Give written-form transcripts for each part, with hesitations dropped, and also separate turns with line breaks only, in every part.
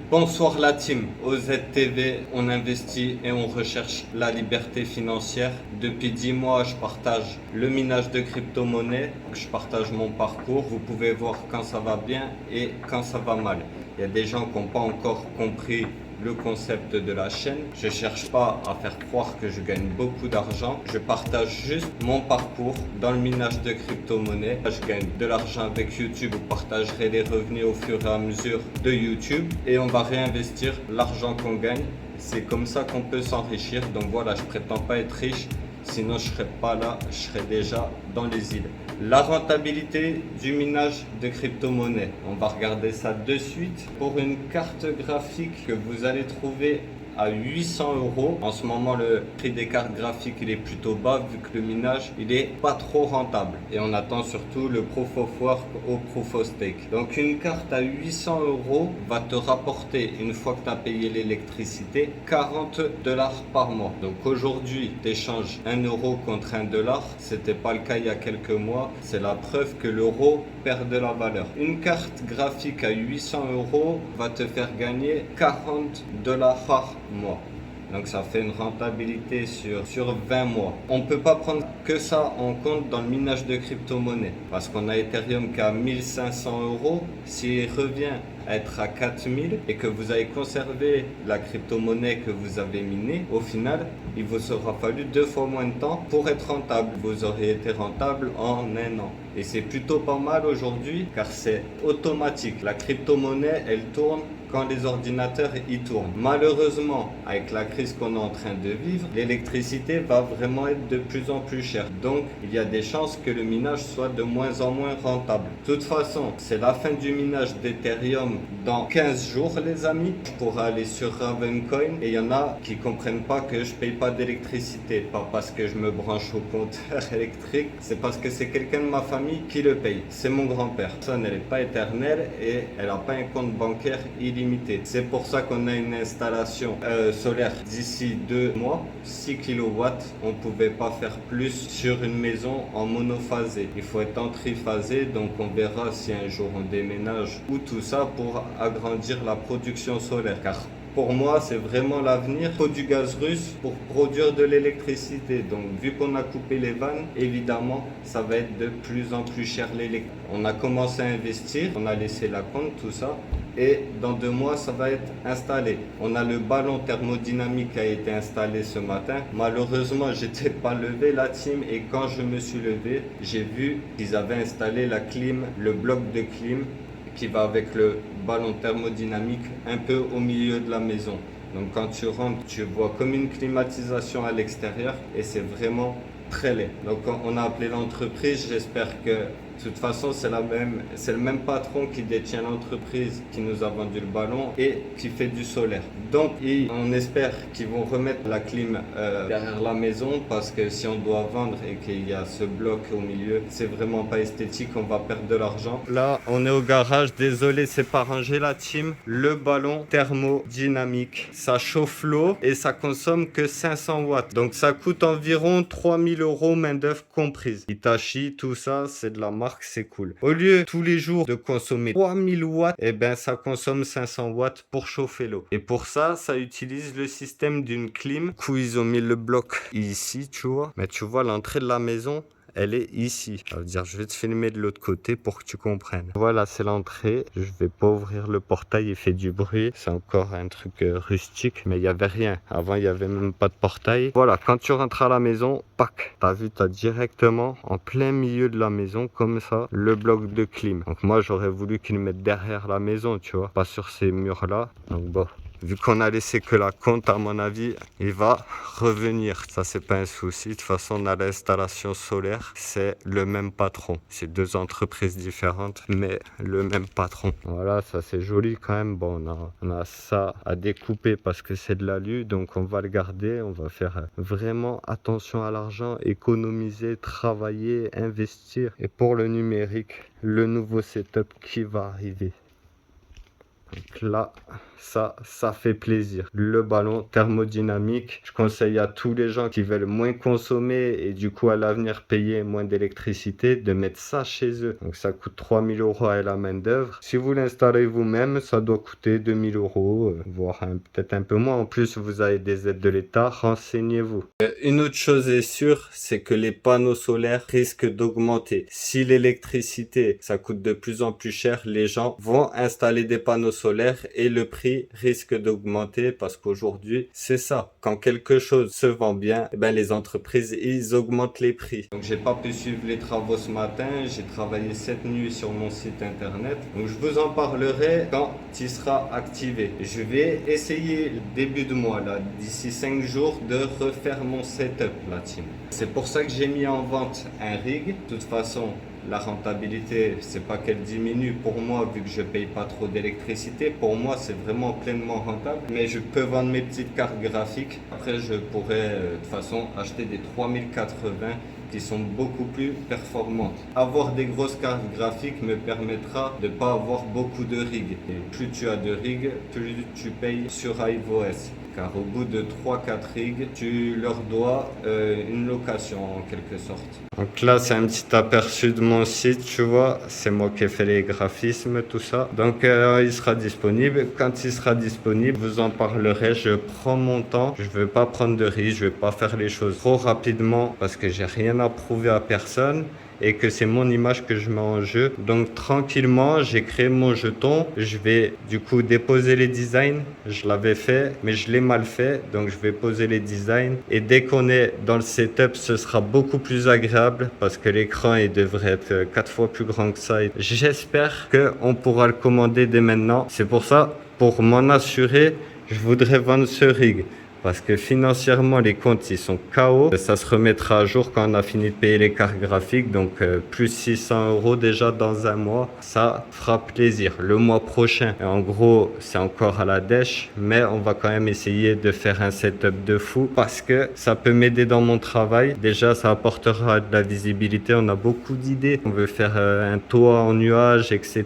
Bonsoir la team, OZTV, on investit et on recherche la liberté financière. Depuis 10 mois, je partage le minage de crypto-monnaies, je partage mon parcours. Vous pouvez voir quand ça va bien et quand ça va mal. Il y a des gens qui n'ont pas encore compris le concept de la chaîne. Je cherche pas à faire croire que je gagne beaucoup d'argent. Je partage juste mon parcours dans le minage de crypto-monnaies. Je gagne de l'argent avec YouTube. Vous partagerez les revenus au fur et à mesure de YouTube et on va réinvestir l'argent qu'on gagne. C'est comme ça qu'on peut s'enrichir. Donc voilà, je prétends pas être riche. Sinon, je serais pas là, je serais déjà dans les îles. La rentabilité du minage de crypto-monnaies. On va regarder ça de suite. Pour une carte graphique que vous allez trouver à 800 €. En ce moment, le prix des cartes graphiques il est plutôt bas vu que le minage il est pas trop rentable. Et on attend surtout le Proof of Work au Proof of Stake. Donc une carte à 800 € va te rapporter, une fois que tu as payé l'électricité, 40 $ par mois. Donc aujourd'hui, tu échanges 1 € contre 1 $. C'était pas le cas il y a quelques mois. C'est la preuve que l'euro perd de la valeur. Une carte graphique à 800 € va te faire gagner 40 $ par mois. Donc ça fait une rentabilité sur 20 mois. On ne peut pas prendre que ça en compte dans le minage de crypto-monnaies. Parce qu'on a Ethereum qui est à 1500 €. S'il revient à être à 4000 et que vous avez conservé la crypto-monnaie que vous avez minée, au final, il vous aura fallu 2 fois moins de temps pour être rentable. Vous aurez été rentable en 1 an. Et c'est plutôt pas mal aujourd'hui car c'est automatique. La crypto-monnaie, elle tourne quand les ordinateurs y tournent. Malheureusement, avec la crise qu'on est en train de vivre, l'électricité va vraiment être de plus en plus chère. Donc, il y a des chances que le minage soit de moins en moins rentable. De toute façon, c'est la fin du minage d'Ethereum dans 15 jours, les amis. Je pourrai aller sur Ravencoin et il y en a qui comprennent pas que je paye pas d'électricité. Pas parce que je me branche au compteur électrique, c'est parce que c'est quelqu'un de ma famille qui le paye. C'est mon grand-père. Ça, elle n'est pas éternelle et elle n'a pas un compte bancaire illimité. C'est pour ça qu'on a une installation solaire d'ici 2 mois, 6 kW. On ne pouvait pas faire plus sur une maison en monophasé. Il faut être en triphasé, donc on verra si un jour on déménage ou tout ça pour agrandir la production solaire. Car pour moi, c'est vraiment l'avenir. Il faut du gaz russe pour produire de l'électricité. Donc, vu qu'on a coupé les vannes, évidemment, ça va être de plus en plus cher l'électricité. On a commencé à investir, on a laissé la compte, tout ça. Et dans 2 mois, ça va être installé. On a le ballon thermodynamique qui a été installé ce matin. Malheureusement, j'étais pas levé, la team. Et quand je me suis levé, j'ai vu qu'ils avaient installé la clim, le bloc de clim qui va avec le ballon thermodynamique un peu au milieu de la maison. Donc quand tu rentres, tu vois comme une climatisation à l'extérieur et c'est vraiment très laid. Donc on a appelé l'entreprise, j'espère que de toute façon c'est le même patron qui détient l'entreprise qui nous a vendu le ballon et qui fait du solaire. Donc on espère qu'ils vont remettre la clim derrière la maison parce que si on doit vendre et qu'il y a ce bloc au milieu, c'est vraiment pas esthétique, on va perdre de l'argent. Là on est au garage, désolé c'est pas rangé la team. Le ballon thermodynamique, ça chauffe l'eau et ça consomme que 500 watts. Donc ça coûte environ 3000 € main d'œuvre comprise. Hitachi, tout ça c'est de la marque, c'est cool. Au lieu tous les jours de consommer 3000 watts, eh ben ça consomme 500 watts pour chauffer l'eau. Et pour ça, ça utilise le système d'une clim. Du coup, ils ont mis le bloc ici, tu vois. Mais tu vois, l'entrée de la maison, elle est ici. Ça veut dire, je vais te filmer de l'autre côté pour que tu comprennes. Voilà, c'est l'entrée. Je vais pas ouvrir le portail, il fait du bruit. C'est encore un truc rustique, mais il y avait rien. Avant, il y avait même pas de portail. Voilà, quand tu rentres à la maison, pac, t'as vu, t'as directement en plein milieu de la maison, comme ça, le bloc de clim. Donc moi, j'aurais voulu qu'ils le mettent derrière la maison, tu vois, pas sur ces murs-là. Donc bon. Vu qu'on a laissé que la compte, à mon avis, il va revenir. Ça, c'est pas un souci. De toute façon, on a l'installation solaire. C'est le même patron. C'est 2 entreprises différentes, mais le même patron. Voilà, ça, c'est joli quand même. Bon, on a ça à découper parce que c'est de l'alu. Donc, on va le garder. On va faire vraiment attention à l'argent, économiser, travailler, investir. Et pour le numérique, le nouveau setup qui va arriver. Donc là... ça fait plaisir. Le ballon thermodynamique, je conseille à tous les gens qui veulent moins consommer et du coup à l'avenir payer moins d'électricité de mettre ça chez eux. Donc ça coûte 3000 € à la main d'œuvre. Si vous l'installez vous-même, ça doit coûter 2000 €, voire peut-être un peu moins. En plus, vous avez des aides de l'État, renseignez-vous. Une autre chose est sûre, c'est que les panneaux solaires risquent d'augmenter. Si l'électricité, ça coûte de plus en plus cher, les gens vont installer des panneaux solaires et le prix risque d'augmenter parce qu'aujourd'hui, c'est ça. Quand quelque chose se vend bien, eh ben, les entreprises, ils augmentent les prix. Donc, j'ai pas pu suivre les travaux ce matin. J'ai travaillé cette nuit sur mon site internet. Donc, je vous en parlerai quand il sera activé. Je vais essayer début de mois, là, d'ici 5 jours, de refaire mon setup, la team. C'est pour ça que j'ai mis en vente un rig. De toute façon, la rentabilité, c'est pas qu'elle diminue pour moi vu que je paye pas trop d'électricité. Pour moi, c'est vraiment pleinement rentable. Mais je peux vendre mes petites cartes graphiques. Après, je pourrais de toute façon acheter des 3080 qui sont beaucoup plus performantes. Avoir des grosses cartes graphiques me permettra de pas avoir beaucoup de rigs. Et plus tu as de rigs, plus tu payes sur iOS. Car au bout de 3-4 rigs, tu leur dois une location en quelque sorte. Donc là, c'est un petit aperçu de mon site, tu vois. C'est moi qui ai fait les graphismes, tout ça. Donc il sera disponible. Quand il sera disponible, je vous en parlerai. Je prends mon temps. Je ne veux pas prendre de risques. Je ne vais pas faire les choses trop rapidement parce que j'ai rien à prouver à personne et que c'est mon image que je mets en jeu. Donc tranquillement, j'ai créé mon jeton. Je vais du coup déposer les designs. Je l'avais fait, mais je l'ai mal fait. Donc je vais poser les designs. Et dès qu'on est dans le setup, ce sera beaucoup plus agréable parce que l'écran, il devrait être 4 fois plus grand que ça. J'espère qu'on pourra le commander dès maintenant. C'est pour ça, pour m'en assurer, je voudrais vendre ce rig. Parce que financièrement, les comptes, ils sont KO. Ça se remettra à jour quand on a fini de payer les cartes graphiques. Donc, plus 600 € déjà dans un mois. Ça fera plaisir. Le mois prochain, en gros, c'est encore à la dèche. Mais on va quand même essayer de faire un setup de fou. Parce que ça peut m'aider dans mon travail. Déjà, ça apportera de la visibilité. On a beaucoup d'idées. On veut faire un toit en nuage, etc.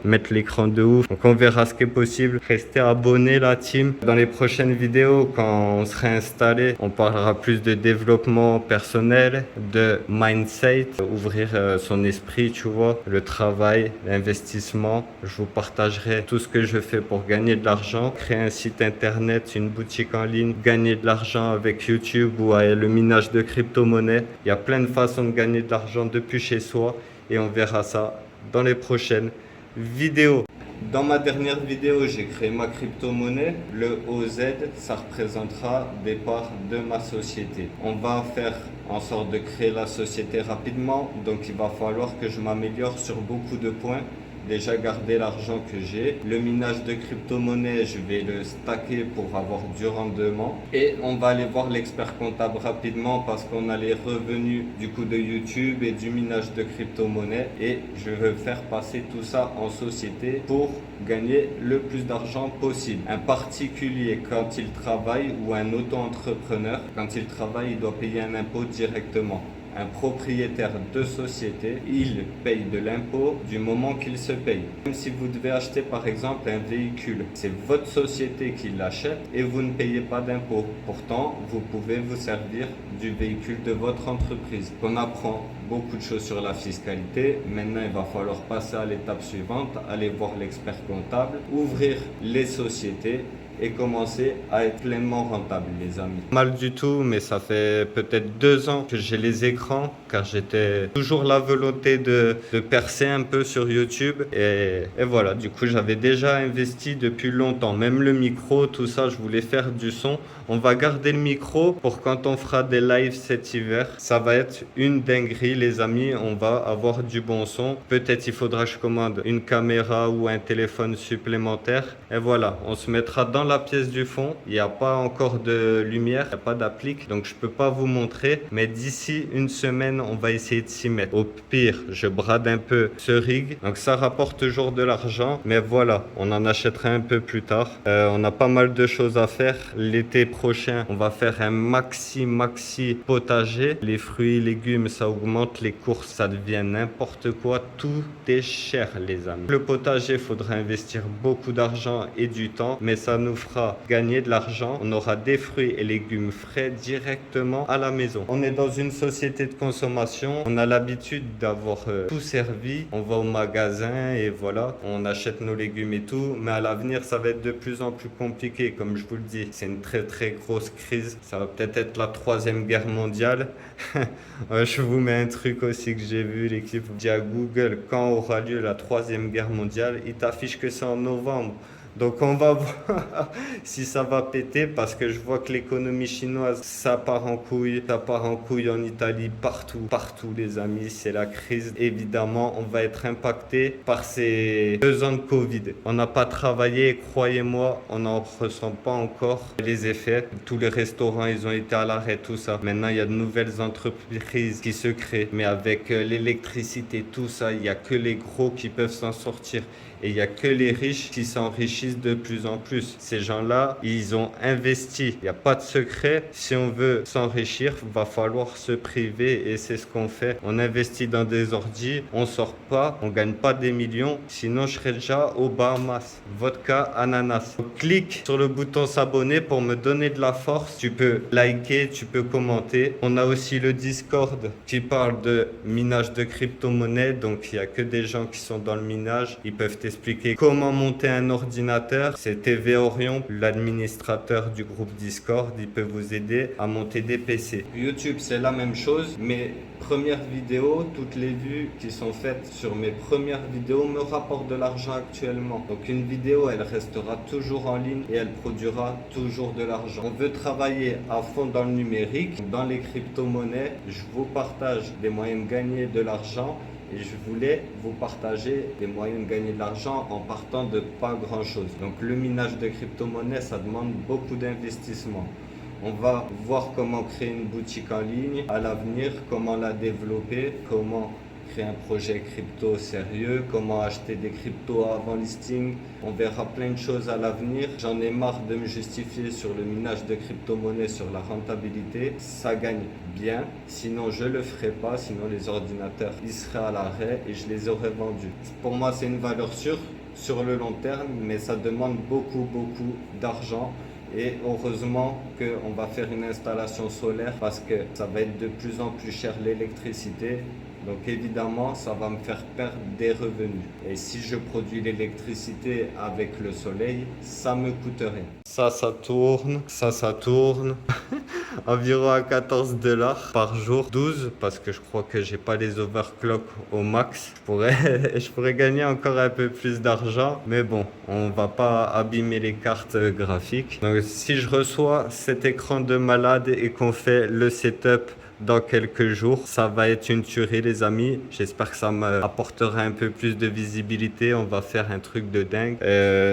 Mettre l'écran de ouf. Donc, on verra ce qui est possible. Restez abonnés, la team. Dans les prochaines vidéos, quand on sera installé, on parlera plus de développement personnel, de mindset, ouvrir son esprit, tu vois, le travail, l'investissement. Je vous partagerai tout ce que je fais pour gagner de l'argent, créer un site internet, une boutique en ligne, gagner de l'argent avec YouTube ou le minage de crypto-monnaies. Il y a plein de façons de gagner de l'argent depuis chez soi et on verra ça dans les prochaines vidéos. Dans ma dernière vidéo, j'ai créé ma crypto-monnaie. Le OZ, ça représentera des parts de ma société. On va faire en sorte de créer la société rapidement. Donc, il va falloir que je m'améliore sur beaucoup de points. Déjà garder l'argent que j'ai. Le minage de crypto-monnaie, je vais le stacker pour avoir du rendement. Et on va aller voir l'expert comptable rapidement parce qu'on a les revenus du coup de YouTube et du minage de crypto-monnaie. Et je veux faire passer tout ça en société pour gagner le plus d'argent possible. Un particulier, quand il travaille, ou un auto-entrepreneur, quand il travaille, il doit payer un impôt directement. Un propriétaire de société, il paye de l'impôt du moment qu'il se paye. Même si vous devez acheter par exemple un véhicule, c'est votre société qui l'achète et vous ne payez pas d'impôt. Pourtant, vous pouvez vous servir du véhicule de votre entreprise. On apprend beaucoup de choses sur la fiscalité. Maintenant, il va falloir passer à l'étape suivante, aller voir l'expert comptable, ouvrir les sociétés et commencer à être pleinement rentable, les amis. Mal du tout, mais ça fait peut-être 2 ans que j'ai les écrans, car j'étais toujours la volonté de percer un peu sur YouTube. Et voilà, du coup, j'avais déjà investi depuis longtemps. Même le micro, tout ça, je voulais faire du son. On va garder le micro pour quand on fera des lives cet hiver. Ça va être une dinguerie, les amis. On va avoir du bon son. Peut-être il faudra que je commande une caméra ou un téléphone supplémentaire. Et voilà, on se mettra dans dans la pièce du fond. Il n'y a pas encore de lumière, il n'y a pas d'applique, donc je peux pas vous montrer. Mais d'ici une semaine, on va essayer de s'y mettre. Au pire, je brade un peu ce rig. Donc ça rapporte toujours de l'argent. Mais voilà, on en achètera un peu plus tard. On a pas mal de choses à faire. L'été prochain, on va faire un maxi potager. Les fruits, légumes, ça augmente. Les courses, ça devient n'importe quoi. Tout est cher, les amis. Le potager, il faudra investir beaucoup d'argent et du temps, mais ça nous fera gagner de l'argent. On aura des fruits et légumes frais directement à la maison. On est dans une société de consommation. On a l'habitude d'avoir tout servi. On va au magasin et voilà, on achète nos légumes et tout. Mais à l'avenir, ça va être de plus en plus compliqué. Comme je vous le dis, c'est une très grosse crise. Ça va peut-être être la troisième guerre mondiale. Je vous mets un truc aussi que j'ai vu. L'équipe dit à Google quand aura lieu la troisième guerre mondiale. Il t'affiche que c'est en novembre. Donc on va voir si ça va péter parce que je vois que l'économie chinoise, ça part en couille en Italie, partout les amis, c'est la crise. Évidemment, on va être impacté par ces 2 ans de Covid. On n'a pas travaillé, croyez-moi, on n'en ressent pas encore les effets. Tous les restaurants, ils ont été à l'arrêt, tout ça. Maintenant, il y a de nouvelles entreprises qui se créent, mais avec l'électricité, tout ça, il n'y a que les gros qui peuvent s'en sortir. Et il n'y a que les riches qui s'enrichissent de plus en plus. Ces gens-là, ils ont investi. Il n'y a pas de secret. Si on veut s'enrichir, il va falloir se priver et c'est ce qu'on fait. On investit dans des ordis, on sort pas, on gagne pas des millions. Sinon, je serais déjà aux Bahamas. Vodka, ananas. Donc, clique sur le bouton s'abonner pour me donner de la force. Tu peux liker, tu peux commenter. On a aussi le Discord qui parle de minage de crypto-monnaie. Donc, il n'y a que des gens qui sont dans le minage. Ils peuvent expliquer comment monter un ordinateur. C'est TV Orion, l'administrateur du groupe Discord. Il peut vous aider à monter des PC. YouTube, c'est la même chose. Mes premières vidéos, toutes les vues qui sont faites sur mes premières vidéos me rapportent de l'argent actuellement. Donc une vidéo, elle restera toujours en ligne et elle produira toujours de l'argent. On veut travailler à fond dans le numérique, dans les crypto-monnaies. Je vous partage des moyens de gagner de l'argent. Et je voulais vous partager des moyens de gagner de l'argent en partant de pas grand chose. Donc le minage de crypto-monnaie, ça demande beaucoup d'investissement. On va voir comment créer une boutique en ligne à l'avenir, comment la développer, comment créer un projet crypto sérieux, comment acheter des cryptos avant listing. On verra plein de choses à l'avenir. J'en ai marre de me justifier sur le minage de crypto-monnaie, sur la rentabilité. Ça gagne bien, sinon je le ferai pas, sinon les ordinateurs ils seraient à l'arrêt et je les aurais vendus. Pour moi c'est une valeur sûre sur le long terme, mais ça demande beaucoup d'argent. Et heureusement qu'on va faire une installation solaire parce que ça va être de plus en plus cher l'électricité. Donc évidemment, ça va me faire perdre des revenus. Et si je produis l'électricité avec le soleil, ça me coûte rien. Ça tourne, ça tourne. Environ à 14 $ par jour. 12 parce que je crois que j'ai pas les overclock au max. Je pourrais gagner encore un peu plus d'argent. Mais bon, on va pas abîmer les cartes graphiques. Donc si je reçois cet écran de malade et qu'on fait le setup dans quelques jours, ça va être une tuerie les amis. J'espère que ça m'apportera un peu plus de visibilité. On va faire un truc de dingue.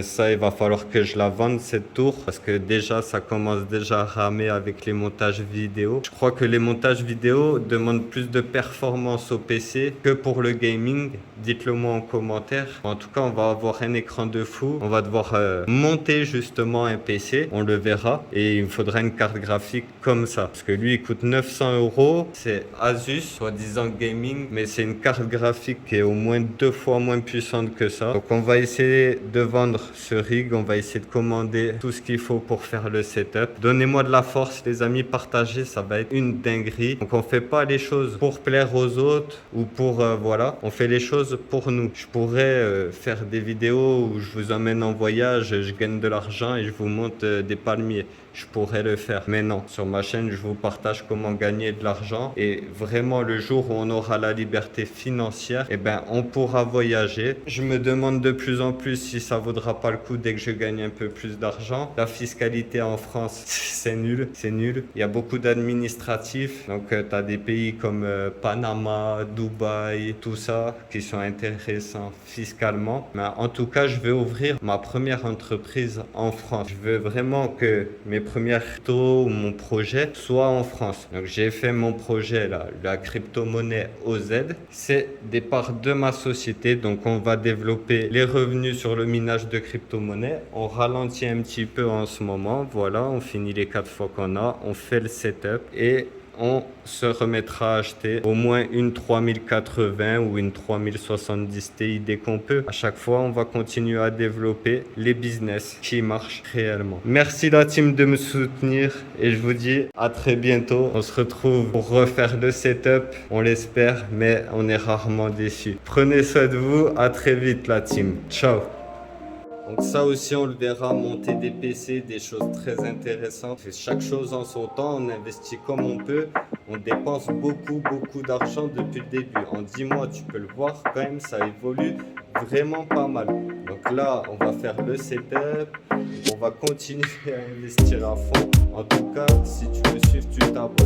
Ça, il va falloir que je la vende cette tour parce que déjà ça commence déjà à ramer avec les montages vidéo. Je crois que les montages vidéo demandent plus de performance au PC que pour le gaming. Dites-le moi en commentaire. En tout cas, on va avoir un écran de fou. On va devoir monter justement un PC. On le verra. Et il me faudra une carte graphique comme ça. Parce que lui, il coûte 900 €. C'est Asus, soi-disant gaming. Mais c'est une carte graphique qui est au moins 2 fois moins puissante que ça. Donc on va essayer de vendre ce rig. On va essayer de commander tout ce qu'il faut pour faire le setup. Donnez-moi de la force les amis. Partagez. Ça va être une dinguerie. Donc on fait pas les choses pour plaire aux autres. Ou pour voilà. On fait les choses pour nous. Je pourrais faire des vidéos où je vous emmène en voyage, je gagne de l'argent et je vous montre des palmiers. Je pourrais le faire. Mais non, sur ma chaîne, je vous partage comment gagner de l'argent. Et vraiment, le jour où on aura la liberté financière, eh ben, on pourra voyager. Je me demande de plus en plus si ça vaudra pas le coup dès que je gagne un peu plus d'argent. La fiscalité en France, c'est nul, c'est nul. Il y a beaucoup d'administratifs. Donc, tu as des pays comme Panama, Dubaï, tout ça, qui sont intéressants fiscalement. Mais en tout cas, je vais ouvrir ma première entreprise en France. Je veux vraiment que mes premières cryptos ou mon projet soient en France. Donc, j'ai fait mon projet là, la crypto-monnaie OZ. C'est des parts de ma société. Donc, on va développer les revenus sur le minage de crypto-monnaie. On ralentit un petit peu en ce moment. Voilà, on finit les 4 fois qu'on a. On fait le setup et on se remettra à acheter au moins une 3080 ou une 3070 Ti dès qu'on peut. À chaque fois, on va continuer à développer les business qui marchent réellement. Merci la team de me soutenir et je vous dis à très bientôt. On se retrouve pour refaire le setup, on l'espère, mais on est rarement déçus. Prenez soin de vous, à très vite la team. Ciao. Donc ça aussi, on le verra, monter des PC, des choses très intéressantes. C'est chaque chose en son temps, on investit comme on peut. On dépense beaucoup d'argent depuis le début. En 10 mois, tu peux le voir quand même, ça évolue vraiment pas mal. Donc là, on va faire le setup. On va continuer à investir à fond. En tout cas, si tu veux suivre, tu t'abonnes.